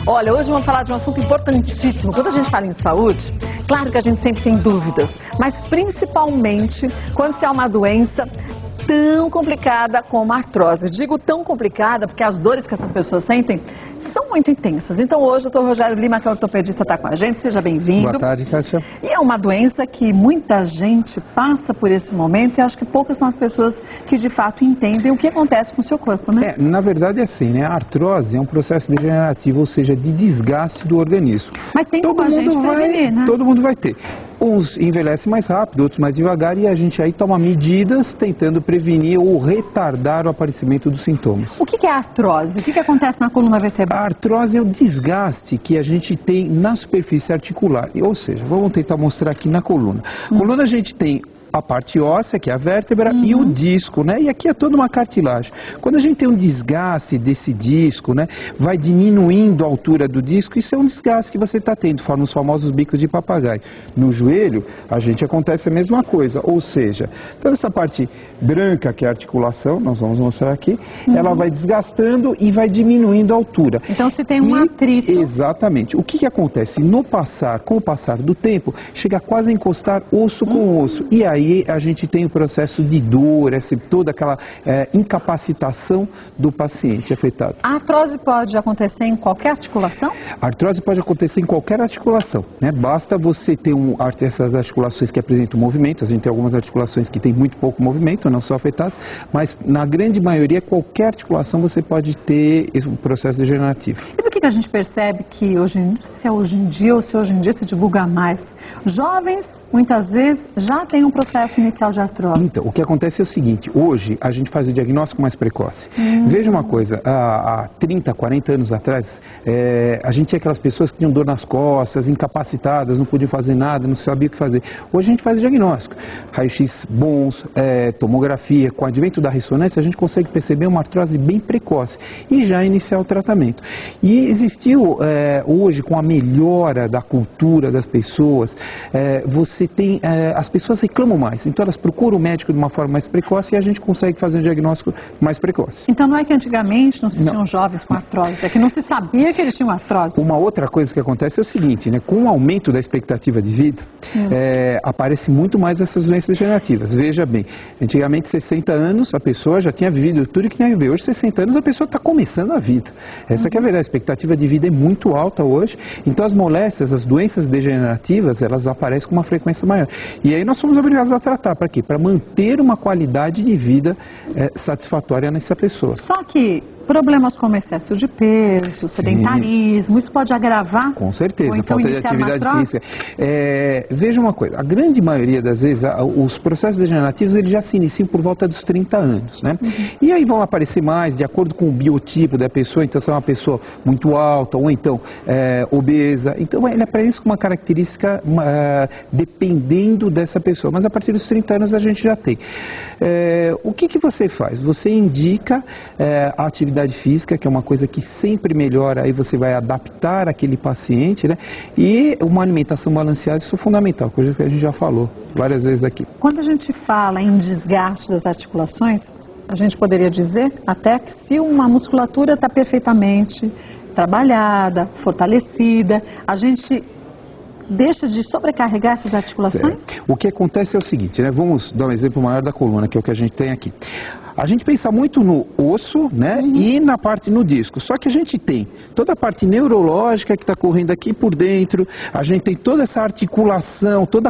Olha, hoje vamos falar de um assunto importantíssimo. Quando a gente fala em saúde, claro que a gente sempre tem dúvidas, mas principalmente quando se há uma doença tão complicada como a artrose. Digo tão complicada porque as dores que essas pessoas sentem são muito intensas. Então hoje o Dr. Rogério Lima, que é ortopedista, está com a gente. Seja bem-vindo. Boa tarde, Cássia. E é uma doença que muita gente passa por esse momento e acho que poucas são as pessoas que de fato entendem o que acontece com o seu corpo, né? Na verdade é assim, né? A artrose é um processo degenerativo, ou seja, de desgaste do organismo. Mas tem como a gente prevenir, né? Todo mundo vai ter. Uns envelhecem mais rápido, outros mais devagar, e a gente aí toma medidas tentando prevenir ou retardar o aparecimento dos sintomas. O que é a artrose? O que acontece na coluna vertebral? A artrose é o desgaste que a gente tem na superfície articular. Ou seja, vamos tentar mostrar aqui na coluna. Coluna a gente tem a parte óssea, que é a vértebra, e o disco, né? E aqui é toda uma cartilagem. Quando a gente tem um desgaste desse disco, né? Vai diminuindo a altura do disco, isso é um desgaste que você está tendo, forma os famosos bicos de papagaio. No joelho, a gente acontece a mesma coisa, ou seja, toda essa parte branca, que é a articulação, nós vamos mostrar aqui, ela vai desgastando e vai diminuindo a altura. Então, se tem um atrito... Exatamente. O que acontece? Com o passar do tempo, chega quase a encostar osso com osso, e aí a gente tem o processo de dor, toda aquela incapacitação do paciente afetado. A artrose pode acontecer em qualquer articulação? A artrose pode acontecer em qualquer articulação, né? Basta você ter essas articulações que apresentam movimento. A gente tem algumas articulações que têm muito pouco movimento, não são afetadas, mas na grande maioria, qualquer articulação você pode ter esse processo degenerativo. E do que a gente percebe que hoje, não sei se é hoje em dia ou se hoje em dia se divulga mais, jovens muitas vezes já têm um processo inicial de artrose? Então, o que acontece é o seguinte, hoje a gente faz o diagnóstico mais precoce. Veja uma coisa, há 30, 40 anos atrás, a gente tinha aquelas pessoas que tinham dor nas costas, incapacitadas, não podiam fazer nada, não sabia o que fazer. Hoje a gente faz o diagnóstico. Raio-X bons, tomografia, com o advento da ressonância, a gente consegue perceber uma artrose bem precoce e já iniciar o tratamento. E existiu, hoje, com a melhora da cultura das pessoas, você tem, as pessoas reclamam mais, então elas procuram o médico de uma forma mais precoce e a gente consegue fazer um diagnóstico mais precoce. Então não é que antigamente não se tinham jovens com artrose, é que não se sabia que eles tinham artrose. Uma outra coisa que acontece é o seguinte, né? Com o aumento da expectativa de vida, aparece muito mais essas doenças degenerativas. Veja bem, antigamente 60 anos a pessoa já tinha vivido tudo que tinha a viver. Hoje 60 anos a pessoa está começando a vida. Essa que é a verdade, a expectativa de vida é muito alta hoje, então as moléstias, as doenças degenerativas, elas aparecem com uma frequência maior. E aí nós somos obrigados a tratar. Para quê? Para manter uma qualidade de vida satisfatória nessa pessoa. Só que problemas como excesso de peso, sedentarismo, isso pode agravar? Com certeza, ou então falta de atividade física. Veja uma coisa, a grande maioria das vezes, os processos degenerativos eles já se iniciam por volta dos 30 anos, né? E aí vão aparecer mais de acordo com o biotipo da pessoa, então se é uma pessoa muito alta ou então obesa, então ele aparece com uma característica dependendo dessa pessoa, mas a partir dos 30 anos a gente já tem. O que você faz? Você indica a atividade física, que é uma coisa que sempre melhora, aí você vai adaptar aquele paciente, né? E uma alimentação balanceada, isso é fundamental, coisa que a gente já falou várias vezes aqui. Quando a gente fala em desgaste das articulações, a gente poderia dizer até que se uma musculatura está perfeitamente trabalhada, fortalecida, a gente deixa de sobrecarregar essas articulações? Certo. O que acontece é o seguinte, né? Vamos dar um exemplo maior da coluna, que é o que a gente tem aqui. A gente pensa muito no osso, né, e na parte no disco. Só que a gente tem toda a parte neurológica que está correndo aqui por dentro, a gente tem toda essa articulação, toda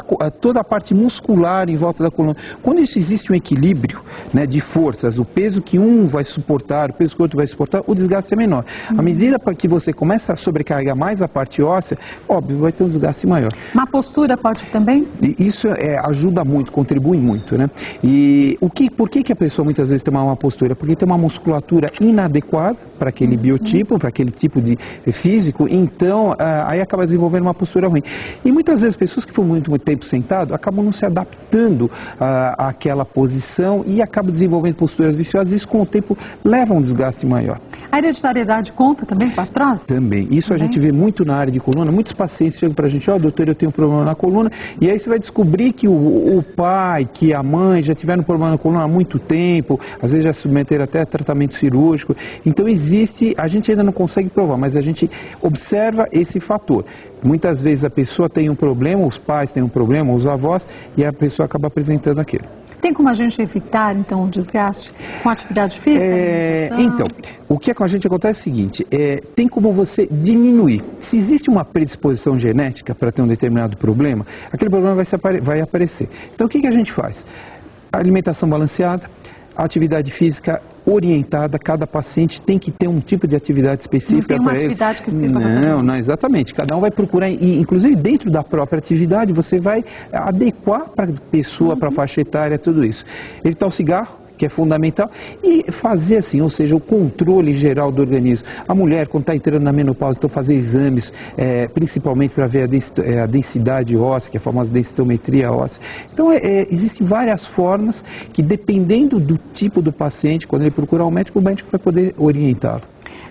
a parte muscular em volta da coluna. Quando isso existe um equilíbrio, né, de forças, o peso que um vai suportar, o peso que o outro vai suportar, o desgaste é menor. À medida que você começa a sobrecarregar mais a parte óssea, óbvio, vai ter um desgaste maior. Má postura pode também? E isso ajuda muito, contribui muito, né? E por que a pessoa muitas vezes tem uma má postura? Porque tem uma musculatura inadequada para aquele biotipo, para aquele tipo de físico, então aí acaba desenvolvendo uma postura ruim. E muitas vezes pessoas que ficam muito tempo sentado acabam não se adaptando àquela posição e acabam acaba desenvolvendo posturas viciosas e isso com o tempo leva a um desgaste maior. A hereditariedade conta também com a artrose? Também. Isso também? A gente vê muito na área de coluna. Muitos pacientes chegam para a gente, doutor, eu tenho um problema na coluna. E aí você vai descobrir que o pai, que a mãe já tiveram problema na coluna há muito tempo, às vezes já submeteram até a tratamento cirúrgico. Então existe, a gente ainda não consegue provar, mas a gente observa esse fator. Muitas vezes a pessoa tem um problema, os pais têm um problema, os avós, e a pessoa acaba apresentando aquilo. Tem como a gente evitar, então, o desgaste com a atividade física? Então, o que com a gente acontece é o seguinte, tem como você diminuir. Se existe uma predisposição genética para ter um determinado problema, aquele problema vai aparecer. Então, o que a gente faz? A alimentação balanceada, a atividade física orientada, cada paciente tem que ter um tipo de atividade específica. Não tem uma atividade que sirva para ele. Não, exatamente. Cada um vai procurar, e inclusive dentro da própria atividade, você vai adequar para a pessoa, para a faixa etária, tudo isso. Evitar o cigarro, que é fundamental, e fazer assim, ou seja, o controle geral do organismo. A mulher, quando está entrando na menopausa, então fazer exames, principalmente para ver a densidade óssea, que é a famosa densitometria óssea. Então, existem várias formas que, dependendo do tipo do paciente, quando ele procurar o médico vai poder orientá-lo.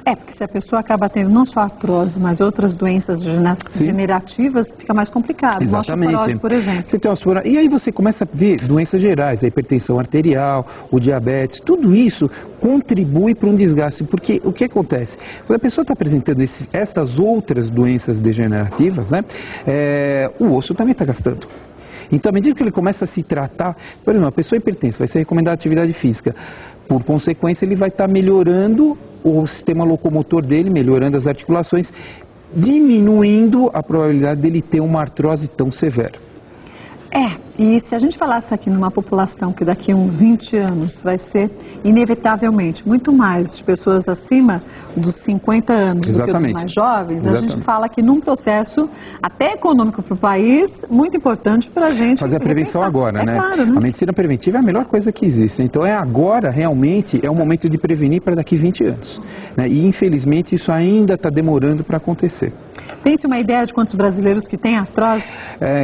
Porque se a pessoa acaba tendo não só artrose, mas outras doenças degenerativas, fica mais complicado. Exatamente. Uma osteoporose, por exemplo. Você tem osteoporose, e aí você começa a ver doenças gerais, a hipertensão arterial, o diabetes, tudo isso contribui para um desgaste, porque o que acontece? Quando a pessoa está apresentando estas outras doenças degenerativas, né, o osso também está gastando. Então, à medida que ele começa a se tratar, por exemplo, a pessoa hipertensa vai ser recomendada atividade física. Por consequência, ele vai estar melhorando o sistema locomotor dele, melhorando as articulações, diminuindo a probabilidade dele ter uma artrose tão severa. E se a gente falasse aqui numa população que daqui a uns 20 anos vai ser, inevitavelmente, muito mais de pessoas acima dos 50 anos do que dos mais jovens, a gente fala aqui num processo até econômico para o país, muito importante para a gente fazer a prevenção agora, né? Claro, né? A medicina preventiva é a melhor coisa que existe. Então agora, realmente, é o momento de prevenir para daqui 20 anos. Né? E, infelizmente, isso ainda está demorando para acontecer. Tem-se uma ideia de quantos brasileiros que têm artrose?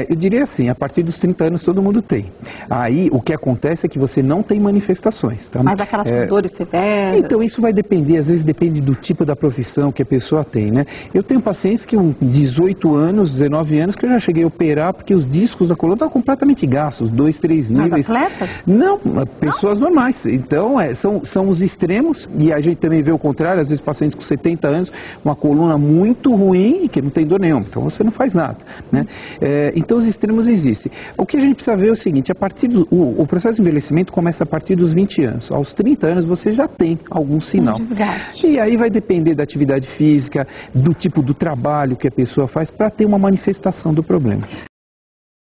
Eu diria assim, a partir dos 30 anos todo mundo tem. Aí o que acontece é que você não tem manifestações. Tá? Mas aquelas com dores severas? Então isso vai depender, às vezes depende do tipo da profissão que a pessoa tem, né? Eu tenho pacientes que com 18 anos, 19 anos, que eu já cheguei a operar porque os discos da coluna estavam completamente gastos, 2, 3 níveis. Mas atletas? Não, pessoas normais. Então são os extremos, e a gente também vê o contrário, às vezes pacientes com 70 anos, uma coluna muito ruim e que não tem dor nenhuma, então você não faz nada, né? Então os extremos existem. O que a gente precisa ver é o seguinte, o processo de envelhecimento começa a partir dos 20 anos. Aos 30 anos você já tem algum sinal. Um desgaste. E aí vai depender da atividade física, do tipo do trabalho que a pessoa faz para ter uma manifestação do problema.